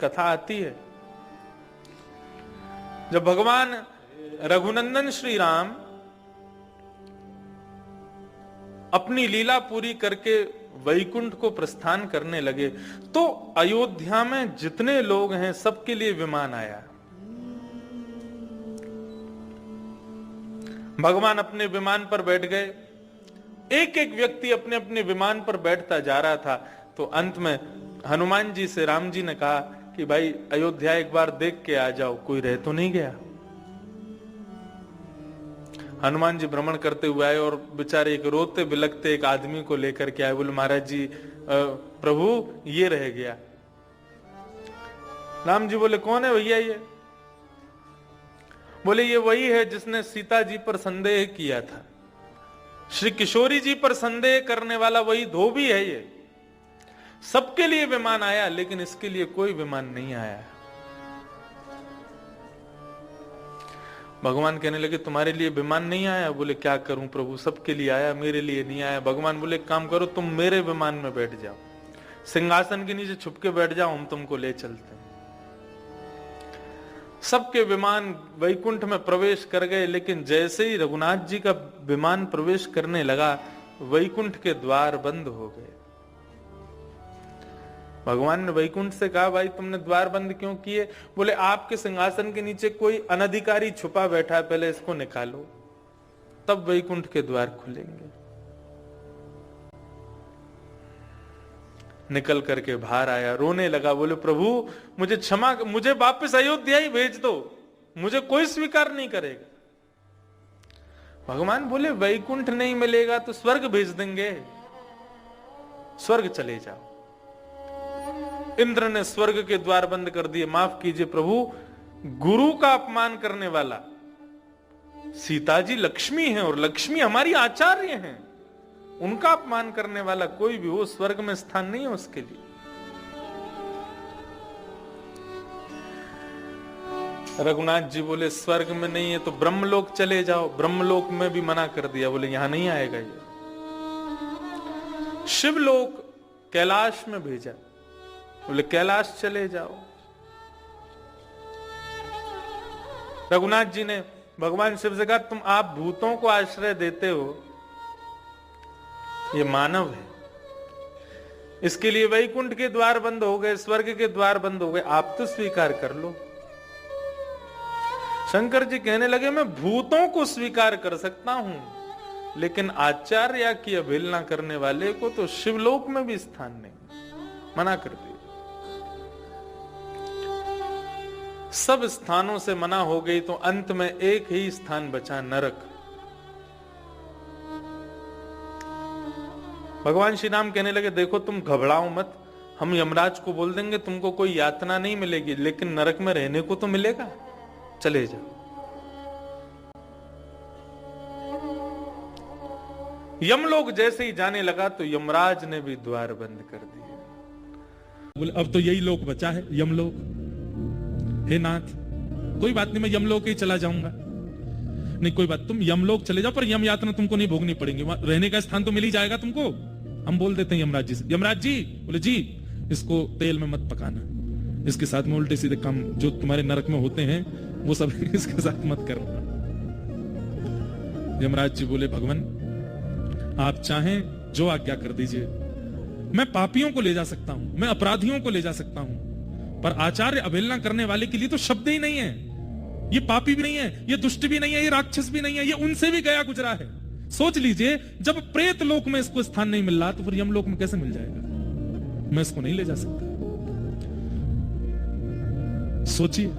कथा आती है, जब भगवान रघुनंदन श्री राम अपनी लीला पूरी करके वैकुंठ को प्रस्थान करने लगे, तो अयोध्या में जितने लोग हैं सबके लिए विमान आया। भगवान अपने विमान पर बैठ गए, एक एक व्यक्ति अपने अपने विमान पर बैठता जा रहा था। तो अंत में हनुमान जी से राम जी ने कहा कि भाई अयोध्या एक बार देख के आ जाओ, कोई रह तो नहीं गया। हनुमान जी भ्रमण करते हुए आए और बेचारे एक रोते बिलखते एक आदमी को लेकर के आए। बोले महाराज जी प्रभु ये रह गया। राम जी बोले कौन है भैया ये? बोले ये वही है जिसने सीता जी पर संदेह किया था। श्री किशोरी जी पर संदेह करने वाला वही धोबी है। ये सबके लिए विमान आया, लेकिन इसके लिए कोई विमान नहीं आया। भगवान कहने लगे तुम्हारे लिए विमान नहीं आया? बोले क्या करूं प्रभु, सबके लिए आया, मेरे लिए नहीं आया। भगवान बोले काम करो, तुम मेरे विमान में बैठ जाओ, सिंहासन के नीचे छुप के बैठ जाओ, हम तुमको ले चलते हैं। सबके विमान वैकुंठ में प्रवेश कर गए, लेकिन जैसे ही रघुनाथ जी का विमान प्रवेश करने लगा, वैकुंठ के द्वार बंद हो गए। भगवान ने वैकुंठ से कहा भाई तुमने द्वार बंद क्यों किए? बोले आपके सिंहासन के नीचे कोई अनधिकारी छुपा बैठा है, पहले इसको निकालो, तब वैकुंठ के द्वार खुलेंगे। निकल करके बाहर आया, रोने लगा। बोले प्रभु मुझे क्षमा, मुझे वापस अयोध्या ही भेज दो, मुझे कोई स्वीकार नहीं करेगा। भगवान बोले वैकुंठ नहीं मिलेगा तो स्वर्ग भेज देंगे, स्वर्ग चले जाओ। इंद्र ने स्वर्ग के द्वार बंद कर दिए। माफ कीजिए प्रभु, गुरु का अपमान करने वाला, सीता जी लक्ष्मी हैं और लक्ष्मी हमारी आचार्य हैं, उनका अपमान करने वाला कोई भी हो, स्वर्ग में स्थान नहीं है उसके लिए। रघुनाथ जी बोले स्वर्ग में नहीं है तो ब्रह्मलोक चले जाओ। ब्रह्मलोक में भी मना कर दिया, बोले यहां नहीं आएगा ये। शिवलोक कैलाश में भेजा, बोले कैलाश चले जाओ। रघुनाथ जी ने भगवान शिव से कहा तुम आप भूतों को आश्रय देते हो, ये मानव है, इसके लिए वैकुंठ के द्वार बंद हो गए, स्वर्ग के द्वार बंद हो गए, आप तो स्वीकार कर लो। शंकर जी कहने लगे मैं भूतों को स्वीकार कर सकता हूं, लेकिन आचार्य की अवहेलना करने वाले को तो शिवलोक में भी स्थान नहीं, मना कर दिया। सब स्थानों से मना हो गई तो अंत में एक ही स्थान बचा, नरक। भगवान श्री राम कहने लगे देखो तुम घबराओ मत, हम यमराज को बोल देंगे तुमको कोई यातना नहीं मिलेगी, लेकिन नरक में रहने को तो मिलेगा, चले जाओ। यमलोक जैसे ही जाने लगा तो यमराज ने भी द्वार बंद कर दिए। बोले अब तो यही लोक बचा है, यमलोक। हे नाथ कोई बात नहीं, मैं यमलोक ही चला जाऊंगा। नहीं कोई बात, तुम यमलोक चले जाओ, पर यम यातना तुमको नहीं भोगनी पड़ेगी, वहां रहने का स्थान तो मिल ही जाएगा तुमको। हम बोल देते हैं यमराज जी से, यमराज जी, बोले जी इसको तेल में मत पकाना, इसके साथ में उल्टे सीधे काम जो तुम्हारे नरक में होते हैं वो सब इसके साथ मत करना। यमराज जी बोले भगवान आप चाहें जो आज्ञा कर दीजिए, मैं पापियों को ले जा सकता हूं, मैं अपराधियों को ले जा सकता हूं, पर आचार्य अवहेलना करने वाले के लिए तो शब्द ही नहीं है। ये पापी भी नहीं है, ये दुष्ट भी नहीं है, ये राक्षस भी नहीं है, ये उनसे भी गया गुजरा है। सोच लीजिए जब प्रेत लोक में इसको स्थान नहीं मिल रहा तो फिर यमलोक में कैसे मिल जाएगा? मैं इसको नहीं ले जा सकता। सोचिए,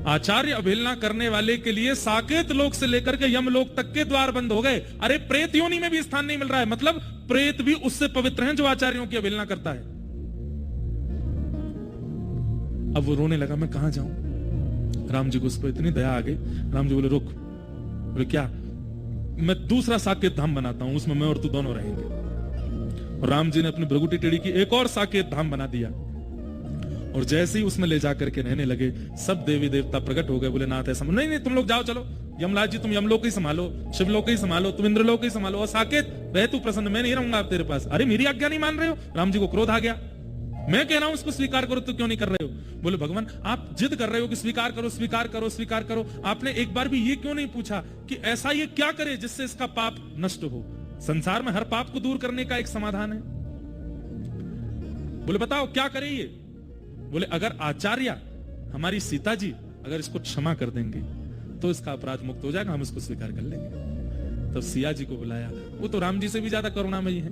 आचार्य अवहेलना करने वाले के लिए साकेत लोक से लेकर के यमलोक तक के द्वार बंद हो गए। अरे प्रेत योनि में भी स्थान नहीं मिल रहा है, मतलब प्रेत भी उससे पवित्र हैं जो आचार्यों की अवहेलना करता है। अब वो रोने लगा, मैं कहां जाऊं? राम जी को उस पर इतनी दया आ गई। राम जी बोले रुक। बोले क्या? मैं दूसरा साकेत धाम बनाता हूं, उसमें मैं और तू दोनों रहेंगे। और राम जी ने अपनी भ्रगुटी टेढ़ी की, एक और साकेत धाम बना दिया, और जैसे ही उसमें ले जाकर के रहने लगे, सब देवी देवता प्रकट हो गए। बोले नाथ ऐसा नहीं, नहीं तुम लोग जाओ, चलो यमराज जी तुम यमलोक ही संभालो, शिवलोक ही संभालो, तुम इंद्रलोक ही संभालो, और साकेत रह तू प्रसन्न, मैं नहीं रहूंगा आप तेरे पास। अरे मेरी आज्ञा नहीं मान रहे हो? राम जी को क्रोध आ गया। मैं कह रहा हूं इसको स्वीकार करो तो क्यों नहीं कर रहे हो? बोले भगवान आप जिद कर रहे हो कि स्वीकार करो स्वीकार करो स्वीकार करो, आपने एक बार भी ये क्यों नहीं पूछा कि ऐसा ये क्या करे जिससे इसका पाप नष्ट हो? संसार में हर पाप को दूर करने का एक समाधान है। बोले बताओ क्या करे ये? बोले अगर आचार्य हमारी सीता जी अगर इसको क्षमा कर देंगे तो इसका अपराध मुक्त हो जाएगा, हम इसको स्वीकार कर लेंगे। तब सिया जी को बुलाया, वो तो राम जी से भी ज्यादा करुणामयी है।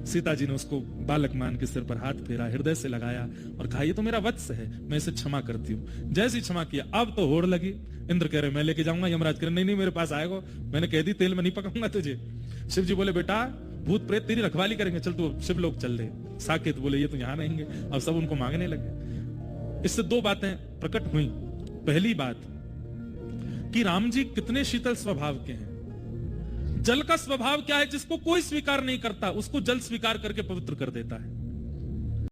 सीता जी ने उसको बालक मान के सिर पर हाथ फेरा, हृदय से लगाया और कहा ये तो मेरा वत्स है, मैं इसे क्षमा करती हूँ। जैसे ही क्षमा किया अब तो होड़ लगी। इंद्र कह रहे मैं लेके जाऊंगा, यमराज कह रहे नहीं नहीं मेरे पास आएगा, मैंने कह दी तेल में नहीं पकाऊंगा तुझे। शिव जी बोले बेटा भूत प्रेत तेरी रखवाली करेंगे, चल तू शिवलोक चल दे। साकेत बोले ये तो यहाँ रहेंगे। अब सब उनको मांगने लगे। इससे दो बातें प्रकट हुई। पहली बात कि राम जी कितने शीतल स्वभाव के हैं। जल का स्वभाव क्या है? जिसको कोई स्वीकार नहीं करता उसको जल स्वीकार करके पवित्र कर देता है।